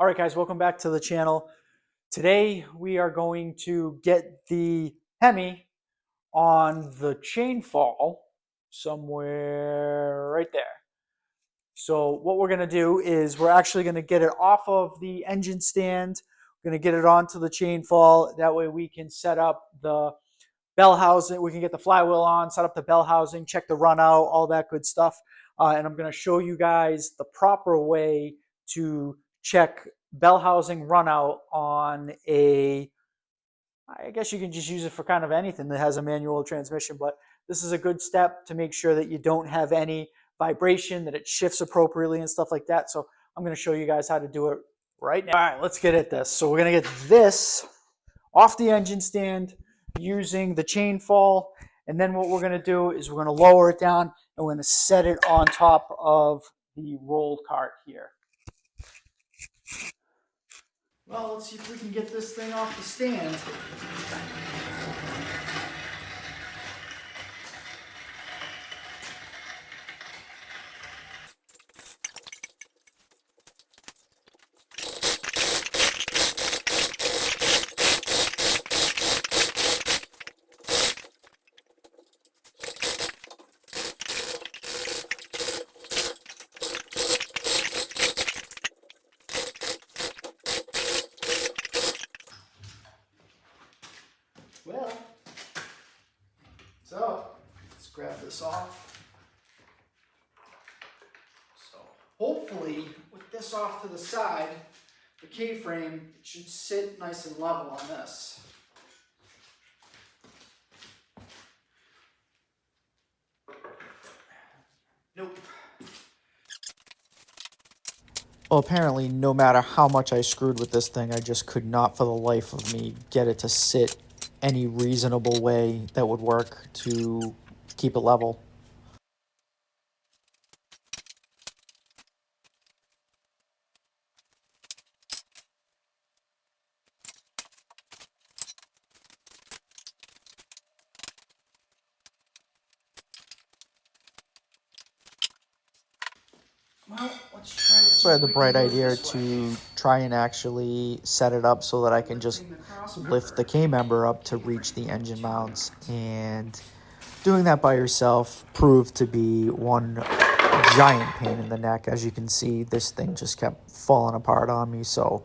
All right, guys, welcome back to the channel. Today we are going to get the Hemi on the chainfall somewhere right there. So what we're going to do is we're actually going to get it off of the engine stand. We're going to get it onto the chainfall. That way we can set up the bell housing. We can get the flywheel on, set up the bell housing, check the run out, all that good stuff. And I'm going to show you guys the proper way to check bell housing run out on a, I guess you can just use it for kind of anything that has a manual transmission, but this is a good step to make sure that you don't have any vibration, that it shifts appropriately and stuff like that. So I'm going to show you guys how to do it right now. All right, let's get at this. So we're going to get this off the engine stand using the chain fall. And then what we're going to do is we're going to lower it down and we're going to set it on top of the roll cart here. Well, let's see if we can get this thing off the stand. Well, so let's grab this off. So hopefully with this off to the side, the K-frame should sit nice and level on this. Nope. Well, apparently, no matter how much I screwed with this thing, I just could not for the life of me get it to sit any reasonable way that would work to keep it level. Well, let's try to So I had the bright idea to try and actually set it up so that I can just lift the K-member up to reach the engine mounts. And doing that by yourself proved to be one giant pain in the neck. As you can see, this thing just kept falling apart on me. So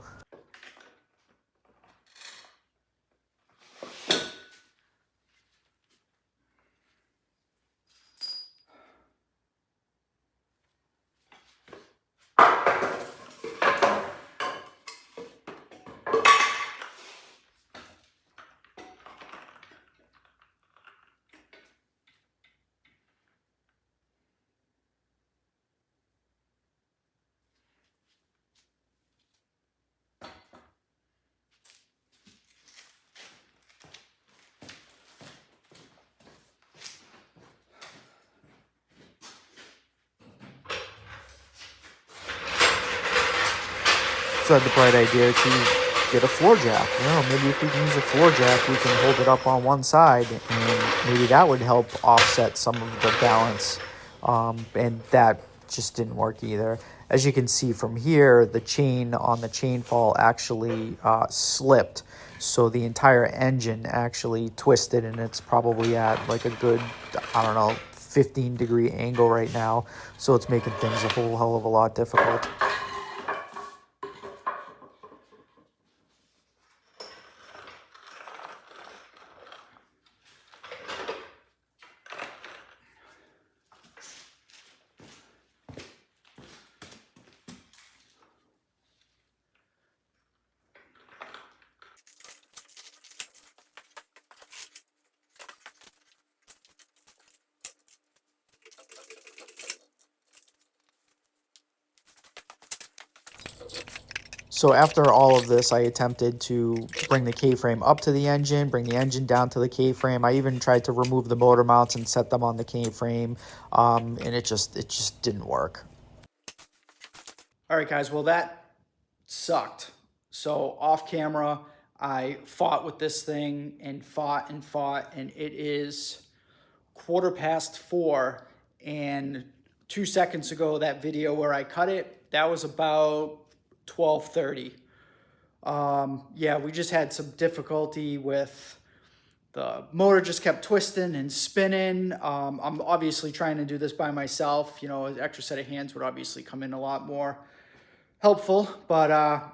I had the bright idea to get a floor jack. Maybe if we can use a floor jack, we can hold it up on one side, and maybe that would help offset some of the balance. And that just didn't work either. As you can see from here, the chain on the chain fall actually slipped. So the entire engine actually twisted, and it's probably at like a good, 15-degree angle right now. So it's making things a whole hell of a lot difficult. So after all of this, I attempted to bring the K-frame up to the engine, bring the engine down to the K-frame. I even tried to remove the motor mounts and set them on the K-frame, and it just didn't work. All right, guys, well, that sucked. So off camera, I fought with this thing and fought, and it is 4:15, and 2 seconds ago, that video where I cut it, that was about 12:30. Yeah, we just had some difficulty with the motor, just kept twisting and spinning. I'm obviously trying to do this by myself. You know, an extra set of hands would obviously come in a lot more helpful, but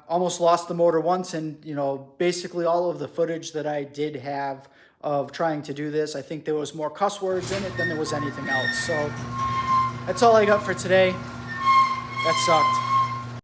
almost lost the motor once. And, you know, basically all of the footage that I did have of trying to do this, I think there was more cuss words in it than there was anything else. So that's all I got for today. That sucked.